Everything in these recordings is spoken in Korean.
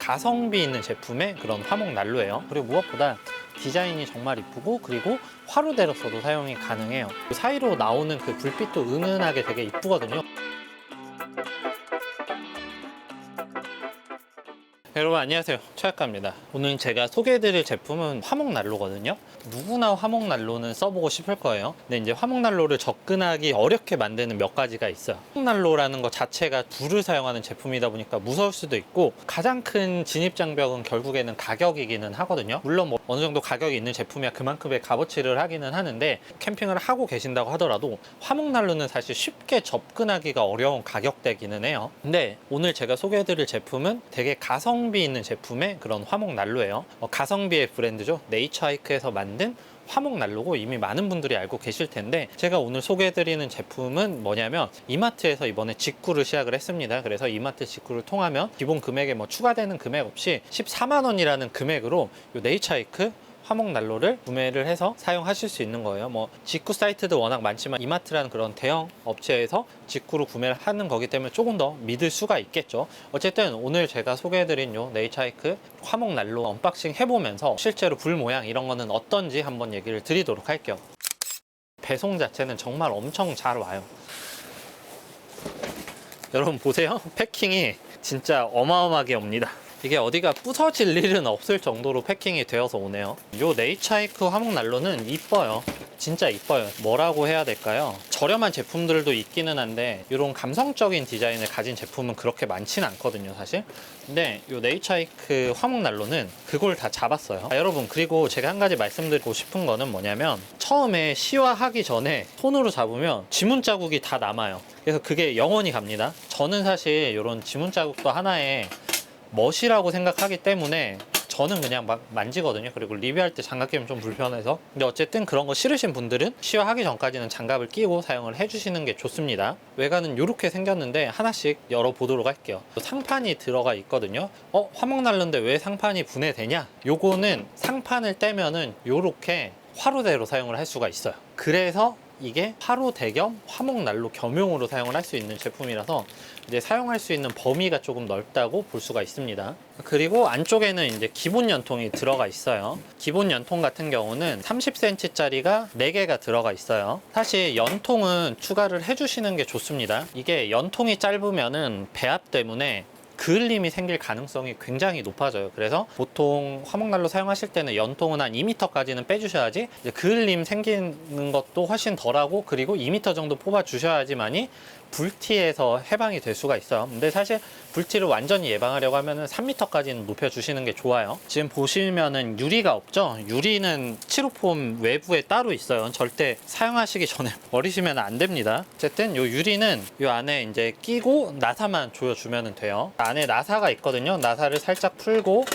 가성비 있는 제품의 그런 화목 난로예요. 그리고 무엇보다 디자인이 정말 이쁘고 그리고 화로대로서도 사용이 가능해요. 사이로 나오는 그 불빛도 은은하게 되게 이쁘거든요. 여러분 안녕하세요, 최학과입니다. 오늘 제가 소개해드릴 제품은 화목난로거든요. 누구나 화목난로는 써보고 싶을 거예요. 근데 이제 화목난로를 접근하기 어렵게 만드는 몇 가지가 있어요. 화목난로라는 것 자체가 불을 사용하는 제품이다 보니까 무서울 수도 있고, 가장 큰 진입장벽은 결국에는 가격이기는 하거든요. 물론 뭐 어느 정도 가격이 있는 제품이야 그만큼의 값어치를 하기는 하는데, 캠핑을 하고 계신다고 하더라도 화목난로는 사실 쉽게 접근하기가 어려운 가격대기는 해요. 근데 오늘 제가 소개해드릴 제품은 되게 가성비 있는 제품의 그런 화목난로예요. 가성비의 브랜드죠. 네이처하이크에서 만든 화목난로고 이미 많은 분들이 알고 계실 텐데, 제가 오늘 소개해드리는 제품은 뭐냐면 이마트에서 이번에 직구를 시작을 했습니다. 그래서 이마트 직구를 통하면 기본 금액에 뭐 추가되는 금액 없이 14만 원이라는 금액으로 이 네이처하이크 화목난로를 구매를 해서 사용하실 수 있는 거예요. 뭐 직구 사이트도 워낙 많지만 이마트라는 그런 대형 업체에서 직구로 구매를 하는 거기 때문에 조금 더 믿을 수가 있겠죠. 어쨌든 오늘 제가 소개해드린 요 네이처하이크 화목난로 언박싱 해보면서 실제로 불 모양 이런 거는 어떤지 한번 얘기를 드리도록 할게요. 배송 자체는 정말 엄청 잘 와요. 여러분 보세요. 패킹이 진짜 어마어마하게 옵니다. 이게 어디가 부서질 일은 없을 정도로 패킹이 되어서 오네요. 요 네이처하이크 화목난로는 이뻐요. 진짜 이뻐요. 뭐라고 해야 될까요? 저렴한 제품들도 있기는 한데 이런 감성적인 디자인을 가진 제품은 그렇게 많지는 않거든요, 사실. 근데 요 네이처하이크 화목난로는 그걸 다 잡았어요. 여러분, 그리고 제가 한 가지 말씀드리고 싶은 거는 뭐냐면, 처음에 시화하기 전에 손으로 잡으면 지문 자국이 다 남아요. 그래서 그게 영원히 갑니다. 저는 사실 이런 지문 자국도 하나의 멋이라고 생각하기 때문에 저는 그냥 막 만지거든요. 그리고 리뷰할 때 장갑 끼면 좀 불편해서. 근데 어쨌든 그런 거 싫으신 분들은 시화하기 전까지는 장갑을 끼고 사용을 해주시는 게 좋습니다. 외관은 이렇게 생겼는데 하나씩 열어보도록 할게요. 상판이 들어가 있거든요. 화목난로인데 왜 상판이 분해되냐? 요거는 상판을 떼면은 요렇게 화로대로 사용을 할 수가 있어요. 그래서 이게 화로대 겸 화목난로 겸용으로 사용을 할 수 있는 제품이라서 이제 사용할 수 있는 범위가 조금 넓다고 볼 수가 있습니다. 그리고 안쪽에는 이제 기본 연통이 들어가 있어요. 기본 연통 같은 경우는 30cm 짜리가 4개가 들어가 있어요. 사실 연통은 추가를 해주시는 게 좋습니다. 이게 연통이 짧으면은 배합 때문에 그을림이 생길 가능성이 굉장히 높아져요. 그래서 보통 화목난로 사용하실 때는 연통은 한 2m까지는 빼주셔야지 이제 그을림 생기는 것도 훨씬 덜하고, 그리고 2m 정도 뽑아 주셔야지만이 불티에서 해방이 될 수가 있어요. 근데 사실 불티를 완전히 예방하려고 하면은 3m까지는 높여주시는 게 좋아요. 지금 보시면은 유리가 없죠? 유리는 스티로폼 외부에 따로 있어요. 절대 사용하시기 전에 버리시면 안 됩니다. 어쨌든 요 유리는 요 안에 이제 끼고 나사만 조여주면 돼요. 안에 나사가 있거든요. 나사를 살짝 풀고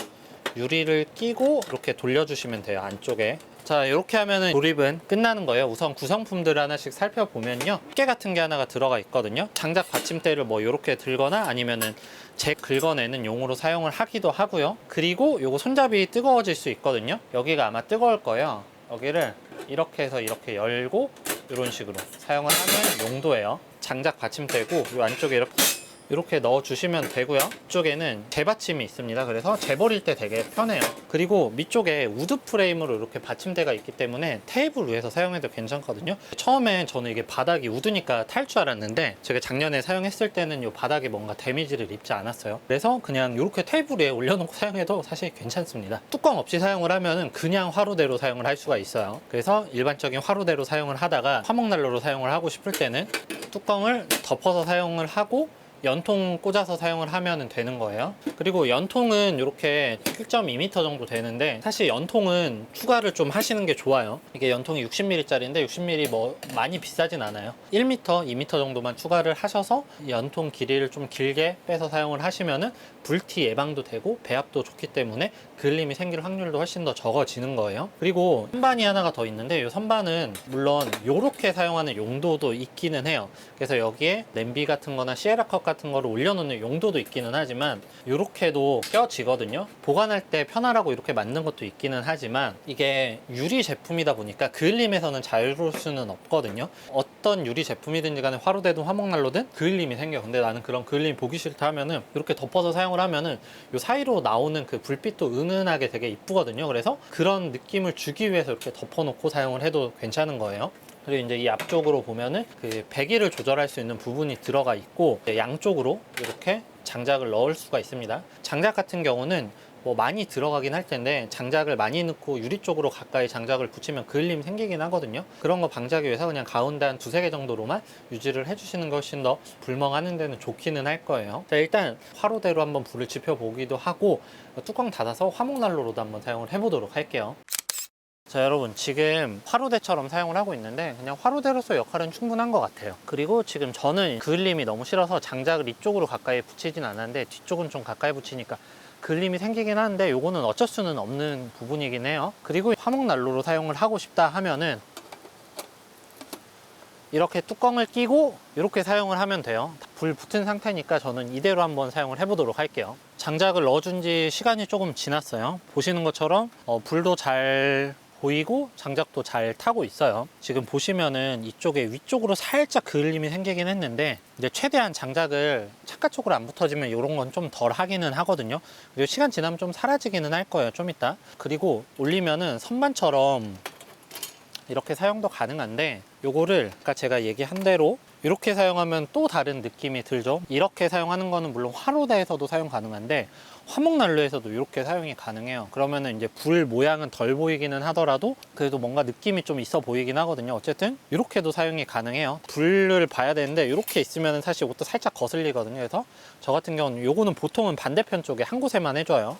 유리를 끼고 이렇게 돌려주시면 돼요, 안쪽에. 자, 이렇게 하면은 조립은 끝나는 거예요. 우선 구성품들을 하나씩 살펴보면요, 덮개 같은 게 하나가 들어가 있거든요. 장작 받침대를 뭐 이렇게 들거나 아니면은 잭 긁어내는 용으로 사용을 하기도 하고요. 그리고 요거 손잡이 뜨거워질 수 있거든요. 여기가 아마 뜨거울 거예요. 여기를 이렇게 해서 이렇게 열고 이런 식으로 사용을 하는 용도예요. 장작 받침대고 요 안쪽에 이렇게 넣어 주시면 되고요. 이쪽에는 재받침이 있습니다. 그래서 재버릴 때 되게 편해요. 그리고 밑쪽에 우드 프레임으로 이렇게 받침대가 있기 때문에 테이블 위에서 사용해도 괜찮거든요. 처음엔 저는 이게 바닥이 우드니까 탈 줄 알았는데, 제가 작년에 사용했을 때는 이 바닥에 뭔가 데미지를 입지 않았어요. 그래서 그냥 이렇게 테이블 위에 올려놓고 사용해도 사실 괜찮습니다. 뚜껑 없이 사용을 하면은 그냥 화로대로 사용을 할 수가 있어요. 그래서 일반적인 화로대로 사용을 하다가 화목난로로 사용을 하고 싶을 때는 뚜껑을 덮어서 사용을 하고 연통 꽂아서 사용을 하면 되는 거예요. 그리고 연통은 이렇게 1.2m 정도 되는데, 사실 연통은 추가를 좀 하시는 게 좋아요. 이게 연통이 60mm 짜리인데 60mm 뭐 많이 비싸진 않아요. 1m, 2m 정도만 추가를 하셔서 연통 길이를 좀 길게 빼서 사용을 하시면은 불티 예방도 되고 배합도 좋기 때문에 그을림이 생길 확률도 훨씬 더 적어지는 거예요. 그리고 선반이 하나가 더 있는데, 이 선반은 물론 이렇게 사용하는 용도도 있기는 해요. 그래서 여기에 냄비 같은 거나 시에라컵 같은 같은 거를 올려놓는 용도도 있기는 하지만 이렇게도 껴지거든요. 보관할 때 편하라고 이렇게 만든 것도 있기는 하지만 이게 유리 제품이다 보니까 그을림에서는 자유로울 수는 없거든요. 어떤 유리 제품이든지 간에 화로대든 화목난로든 그을림이 생겨. 근데 나는 그런 그을림 보기 싫다 하면은 이렇게 덮어서 사용을 하면은 이 사이로 나오는 그 불빛도 은은하게 되게 이쁘거든요. 그래서 그런 느낌을 주기 위해서 이렇게 덮어놓고 사용을 해도 괜찮은 거예요. 그리고 이제 이 앞쪽으로 보면은 그 배기를 조절할 수 있는 부분이 들어가 있고 양쪽으로 이렇게 장작을 넣을 수가 있습니다. 장작 같은 경우는 뭐 많이 들어가긴 할 텐데 장작을 많이 넣고 유리 쪽으로 가까이 장작을 붙이면 그을림이 생기긴 하거든요. 그런 거 방지하기 위해서 그냥 가운데 한 두세 개 정도로만 유지를 해주시는 것이 훨씬 더 불멍하는 데는 좋기는 할 거예요. 자, 일단 화로대로 한번 불을 지펴보기도 하고 뚜껑 닫아서 화목난로로도 한번 사용을 해보도록 할게요. 자, 여러분 지금 화로대처럼 사용을 하고 있는데 그냥 화로대로서 역할은 충분한 것 같아요. 그리고 지금 저는 그을림이 너무 싫어서 장작을 이쪽으로 가까이 붙이진 않았는데 뒤쪽은 좀 가까이 붙이니까 그을림이 생기긴 하는데 요거는 어쩔 수는 없는 부분이긴 해요. 그리고 화목난로로 사용을 하고 싶다 하면은 이렇게 뚜껑을 끼고 이렇게 사용을 하면 돼요. 불 붙은 상태니까 저는 이대로 한번 사용을 해보도록 할게요. 장작을 넣어준 지 시간이 조금 지났어요. 보시는 것처럼 불도 잘 보이고 장작도 잘 타고 있어요. 지금 보시면은 이쪽에 위쪽으로 살짝 그을림이 생기긴 했는데 이제 최대한 장작을 착가 쪽으로 안 붙어지면 이런 건 좀 덜 하기는 하거든요. 그리고 시간 지나면 좀 사라지기는 할 거예요, 좀 이따. 그리고 올리면은 선반처럼 이렇게 사용도 가능한데 요거를 아까 제가 얘기한 대로 이렇게 사용하면 또 다른 느낌이 들죠. 이렇게 사용하는 거는 물론 화로대에서도 사용 가능한데 화목난로에서도 이렇게 사용이 가능해요. 그러면은 이제 불 모양은 덜 보이기는 하더라도 그래도 뭔가 느낌이 좀 있어 보이긴 하거든요. 어쨌든 이렇게도 사용이 가능해요. 불을 봐야 되는데 이렇게 있으면 사실 이것도 살짝 거슬리거든요. 그래서 저 같은 경우는 요거는 보통은 반대편 쪽에 한 곳에만 해줘요.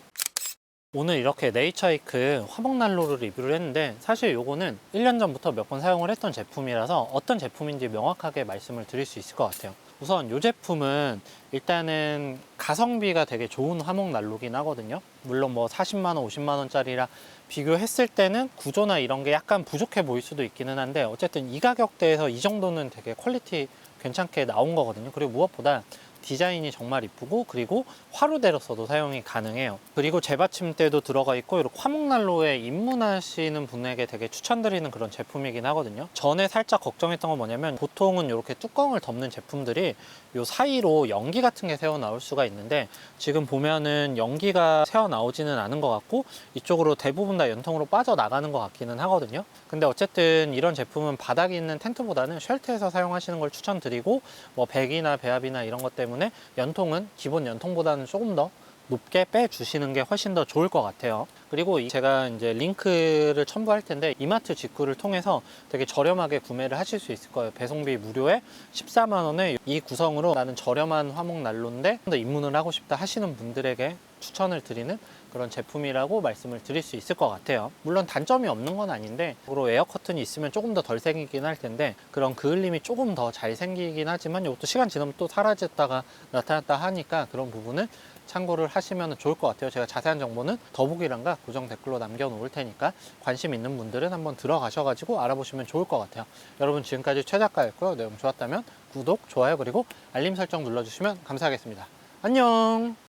오늘 이렇게 네이처이크 화목난로를 리뷰를 했는데 사실 요거는 1년 전부터 몇 번 사용을 했던 제품이라서 어떤 제품인지 명확하게 말씀을 드릴 수 있을 것 같아요. 우선 이 제품은 일단은 가성비가 되게 좋은 화목난로긴 하거든요. 물론 뭐 40만원, 50만원짜리라 비교했을 때는 구조나 이런 게 약간 부족해 보일 수도 있기는 한데 어쨌든 이 가격대에서 이 정도는 되게 퀄리티 괜찮게 나온 거거든요. 그리고 무엇보다 디자인이 정말 이쁘고 그리고 화로대로서도 사용이 가능해요. 그리고 재받침대도 들어가 있고 이렇게 화목난로에 입문하시는 분에게 되게 추천드리는 그런 제품이긴 하거든요. 전에 살짝 걱정했던 건 뭐냐면 보통은 이렇게 뚜껑을 덮는 제품들이 요 사이로 연기 같은 게 새어 나올 수가 있는데 지금 보면은 연기가 새어 나오지는 않은 것 같고 이쪽으로 대부분 다 연통으로 빠져나가는 것 같기는 하거든요. 근데 어쨌든 이런 제품은 바닥에 있는 텐트보다는 쉘터에서 사용하시는 걸 추천드리고 뭐 배기나 배합이나 이런 것 때문에 연통은 기본 연통보다는 조금 더 높게 빼주시는 게 훨씬 더 좋을 것 같아요. 그리고 제가 이제 링크를 첨부할 텐데 이마트 직구를 통해서 되게 저렴하게 구매를 하실 수 있을 거예요. 배송비 무료에 14만 원에 이 구성으로 나는 저렴한 화목난로인데 더 입문을 하고 싶다 하시는 분들에게 추천을 드리는 그런 제품이라고 말씀을 드릴 수 있을 것 같아요. 물론 단점이 없는 건 아닌데 에어 커튼이 있으면 조금 더 덜 생기긴 할 텐데 그런 그을림이 조금 더 잘 생기긴 하지만 이것도 시간 지나면 또 사라졌다가 나타났다 하니까 그런 부분은 참고를 하시면 좋을 것 같아요. 제가 자세한 정보는 더보기란과 고정 댓글로 남겨놓을 테니까 관심 있는 분들은 한번 들어가셔가지고 알아보시면 좋을 것 같아요. 여러분 지금까지 최작가였고요. 내용 좋았다면 구독, 좋아요 그리고 알림 설정 눌러주시면 감사하겠습니다. 안녕.